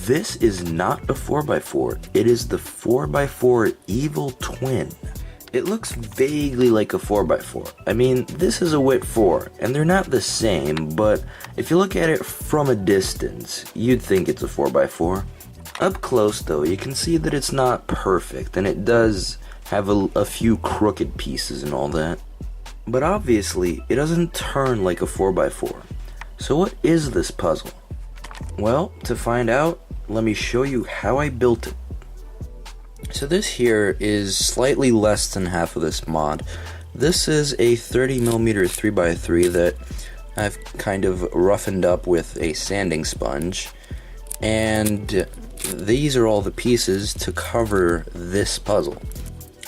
This is not a 4x4, it is the 4x4 evil twin. It looks vaguely like a 4x4. I mean, this is a width 4, and they're not the same, but if you look at it from a distance, you'd think it's a 4x4. Up close though, you can see that it's not perfect, and it does have a few crooked pieces and all that. But obviously, it doesn't turn like a 4x4. So what is this puzzle? Well, to find out, let me show you how I built it. So this here is slightly less than half of this mod. This is a 30mm 3x3 that I've kind of roughened up with a sanding sponge. And these are all the pieces to cover this puzzle.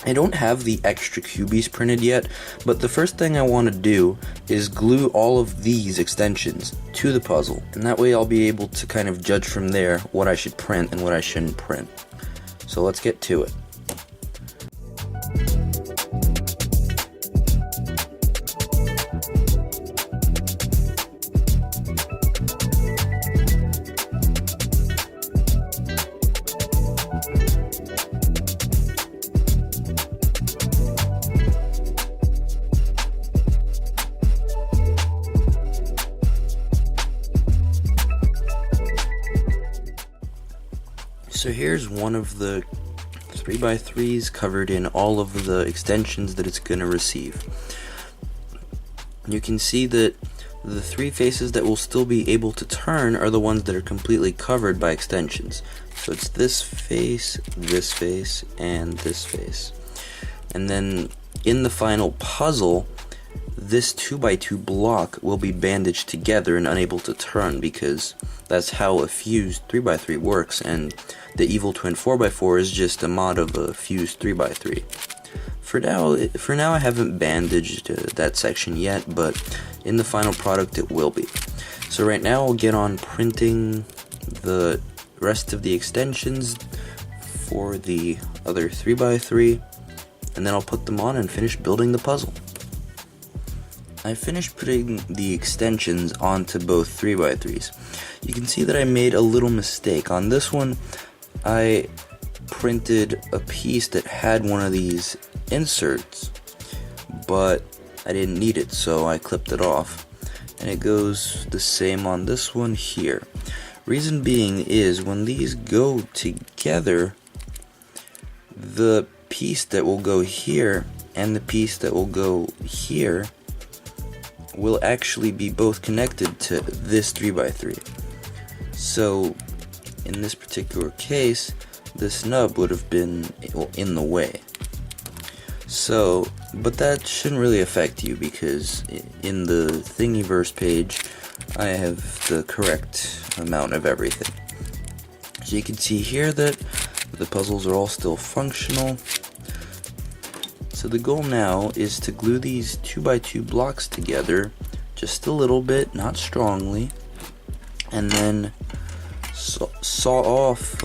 I don't have the extra cubies printed yet, but the first thing I want to do is glue all of these extensions to the puzzle, and that way I'll be able to kind of judge from there what I should print and what I shouldn't print. So let's get to it. So here's one of the 3x3s covered in all of the extensions that it's going to receive. You can see that the three faces that will still be able to turn are the ones that are completely covered by extensions. So it's this face, and this face. And then in the final puzzle, this 2x2 block will be bandaged together and unable to turn, because that's how a fused 3x3 works, and the evil twin 4x4 is just a mod of a fused 3x3. For now I haven't bandaged that section yet, but in the final product it will be. So right now I'll get on printing the rest of the extensions for the other 3x3, and then I'll put them on and finish building the puzzle. I finished putting the extensions onto both 3x3s. You can see that I made a little mistake. On this one, I printed a piece that had one of these inserts, but I didn't need it, so I clipped it off. And it goes the same on this one here. Reason being is when these go together, the piece that will go here and the piece that will go here will actually be both connected to this 3x3. So in this particular case, this nub would have been in the way. So, but that shouldn't really affect you, because in the Thingiverse page I have the correct amount of everything. So you can see here that the puzzles are all still functional. So the goal now is to glue these 2x2 blocks together just a little bit, not strongly, and then saw off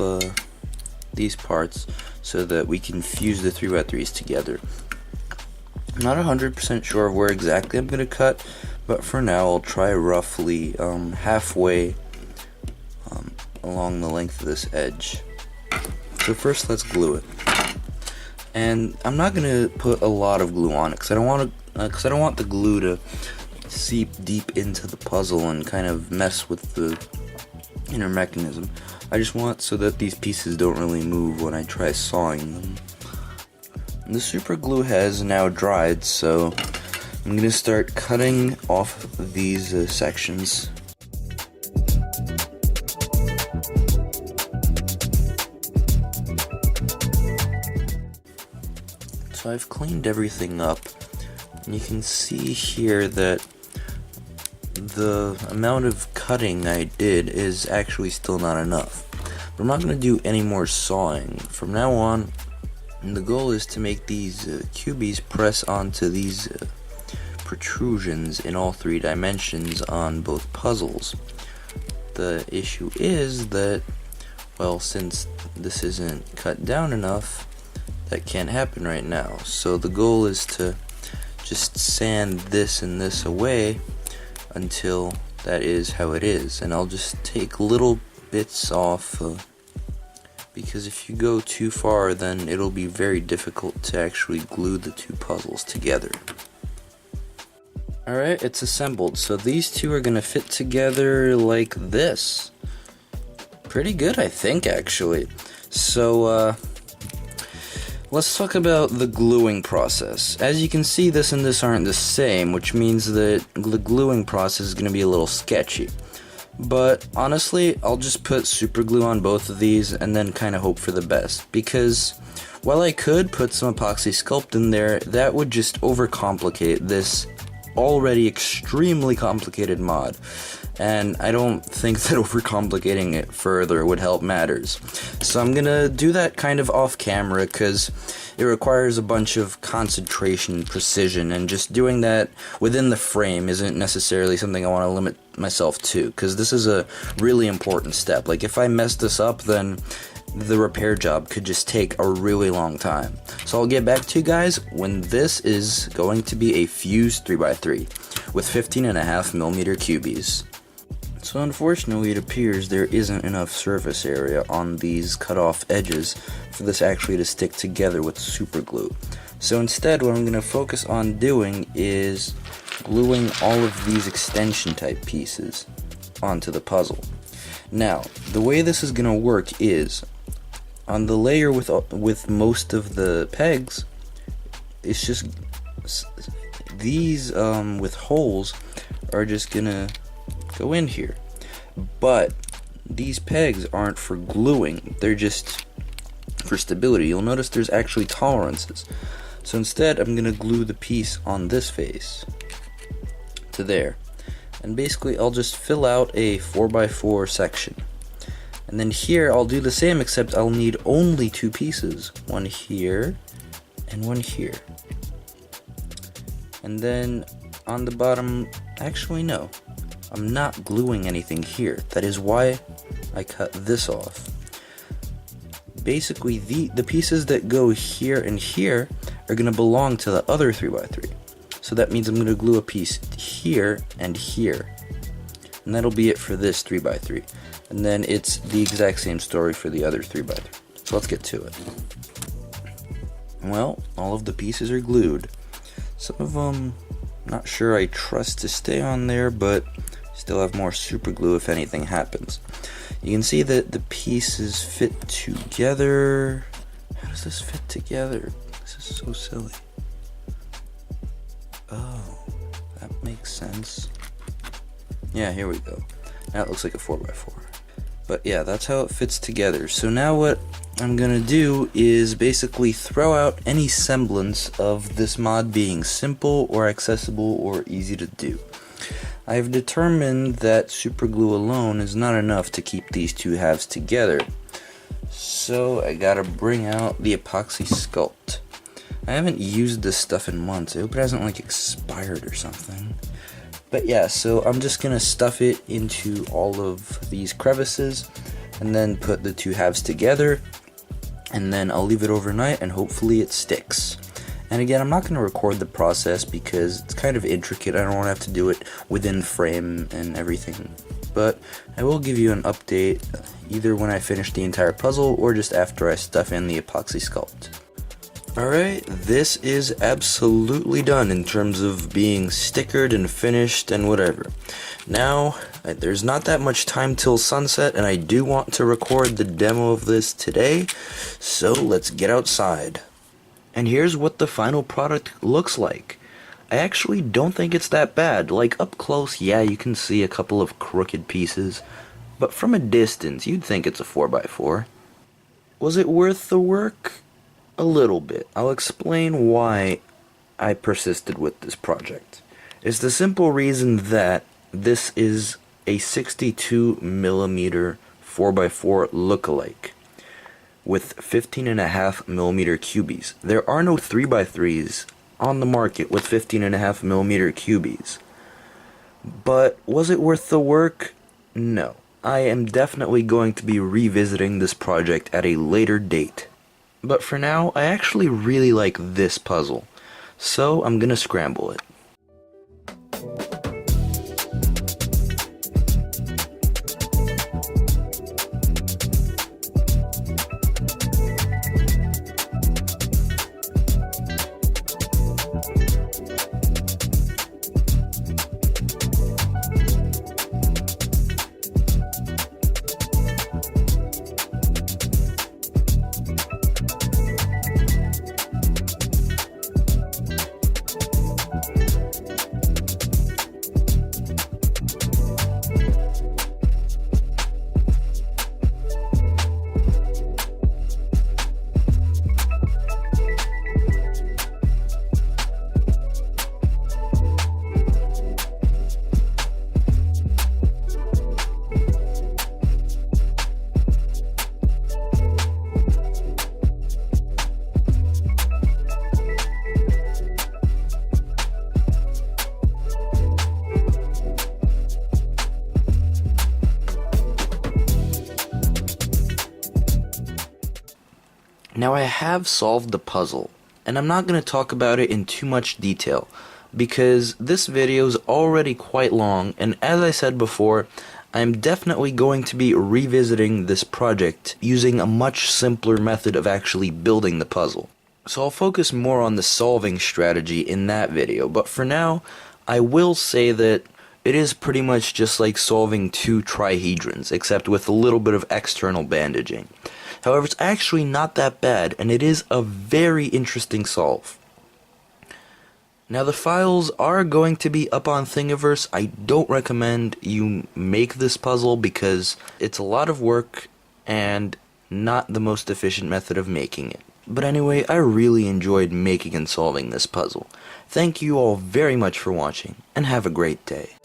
these parts so that we can fuse the 3x3s together. I'm not 100% sure of where exactly I'm going to cut, but for now I'll try roughly halfway along the length of this edge. So first let's glue it. And I'm not gonna put a lot of glue on it because I don't want the glue to seep deep into the puzzle and kind of mess with the inner mechanism. I just want so that these pieces don't really move when I try sawing them. The super glue has now dried, so I'm gonna start cutting off these sections. So I've cleaned everything up, and you can see here that the amount of cutting I did is actually still not enough. But I'm not going to do any more sawing. From now on, the goal is to make these cubies press onto these protrusions in all three dimensions on both puzzles. The issue is that, well, since this isn't cut down enough, that can't happen right now. So the goal is to just sand this and this away until that is how it is. And I'll just take little bits off, because if you go too far, then it'll be very difficult to actually glue the two puzzles together. Alright, it's assembled, so these two are gonna fit together like this. Pretty good, I think, actually. So, let's talk about the gluing process. As you can see, this and this aren't the same, which means that the gluing process is gonna be a little sketchy. But honestly, I'll just put super glue on both of these and then kind of hope for the best, because while I could put some epoxy sculpt in there, that would just overcomplicate this already extremely complicated mod, and I don't think that overcomplicating it further would help matters. So I'm gonna do that kind of off camera, because it requires a bunch of concentration and precision, and just doing that within the frame isn't necessarily something I want to limit myself to, because this is a really important step. Like, if I mess this up, then the repair job could just take a really long time. So I'll get back to you guys when this is going to be a fused 3x3 with 15.5mm cubies. So unfortunately, it appears there isn't enough surface area on these cut off edges for this actually to stick together with super glue. So instead, what I'm going to focus on doing is gluing all of these extension type pieces onto the puzzle. Now, the way this is going to work is, on the layer with most of the pegs, it's just these with holes are just gonna go in here. But these pegs aren't for gluing, they're just for stability. You'll notice there's actually tolerances. So instead, I'm gonna glue the piece on this face to there. And basically, I'll just fill out a 4x4 section. And then here, I'll do the same, except I'll need only two pieces. One here, and one here. And then, on the bottom, actually no. I'm not gluing anything here. That is why I cut this off. Basically, the pieces that go here and here are going to belong to the other 3x3. So that means I'm going to glue a piece here and here. And that'll be it for this 3x3. And then it's the exact same story for the other 3x3. So let's get to it. Well, all of the pieces are glued. Some of them, not sure I trust to stay on there, but still have more super glue if anything happens. You can see that the pieces fit together. How does this fit together? This is so silly. Oh, that makes sense. Yeah, here we go. Now it looks like a 4x4. But yeah, that's how it fits together. So now what I'm gonna do is basically throw out any semblance of this mod being simple or accessible or easy to do. I've determined that super glue alone is not enough to keep these two halves together. So I gotta bring out the epoxy sculpt. I haven't used this stuff in months. I hope it hasn't like expired or something. But yeah, so I'm just gonna stuff it into all of these crevices and then put the two halves together, and then I'll leave it overnight and hopefully it sticks. And again, I'm not gonna record the process because it's kind of intricate. I don't wanna have to do it within frame and everything. But I will give you an update either when I finish the entire puzzle or just after I stuff in the epoxy sculpt. Alright, this is absolutely done in terms of being stickered and finished and whatever. Now, there's not that much time till sunset, and I do want to record the demo of this today, so let's get outside. And here's what the final product looks like. I actually don't think it's that bad. Like, up close, yeah, you can see a couple of crooked pieces, but from a distance, you'd think it's a 4x4. Was it worth the work? A little bit. I'll explain why I persisted with this project. It's the simple reason that this is a 62mm 4x4 lookalike with 15.5mm cubies. There are no 3x3s on the market with 15.5mm cubies. But was it worth the work? No. I am definitely going to be revisiting this project at a later date. But for now, I actually really like this puzzle, so I'm gonna scramble it. Now I have solved the puzzle, and I'm not going to talk about it in too much detail, because this video is already quite long, and as I said before, I'm definitely going to be revisiting this project using a much simpler method of actually building the puzzle. So I'll focus more on the solving strategy in that video, but for now, I will say that it is pretty much just like solving two trihedrons, except with a little bit of external bandaging. However, it's actually not that bad, and it is a very interesting solve. Now the files are going to be up on Thingiverse. I don't recommend you make this puzzle because it's a lot of work and not the most efficient method of making it. But anyway, I really enjoyed making and solving this puzzle. Thank you all very much for watching, and have a great day.